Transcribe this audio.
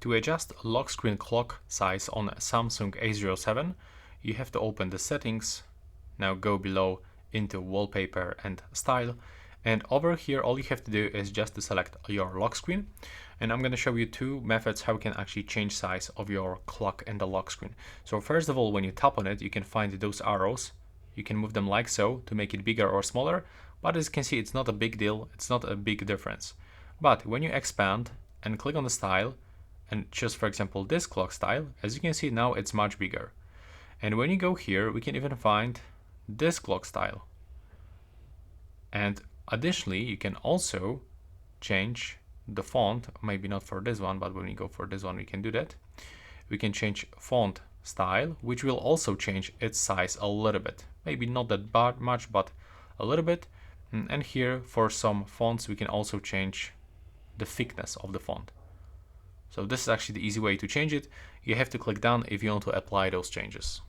To adjust lock screen clock size on Samsung A07, you have to open the settings, now go below into wallpaper and style, and over here all you have to do is just to select your lock screen. And I'm going to show you two methods how you can actually change size of your clock and the lock screen. So first of all, when you tap on it, you can find those arrows. You can move them like so to make it bigger or smaller, but as you can see, it's not a big deal, it's not a big difference. But when you expand and click on the style and choose, for example, this clock style, as you can see now it's much bigger. And when you go here, we can even find this clock style. And additionally, you can also change the font, maybe not for this one, but when we go for this one, we can do that. We can change font style, which will also change its size a little bit. Maybe not that much, but a little bit. And here for some fonts, we can also change the thickness of the font. So this is actually the easy way to change it. You have to click down if you want to apply those changes.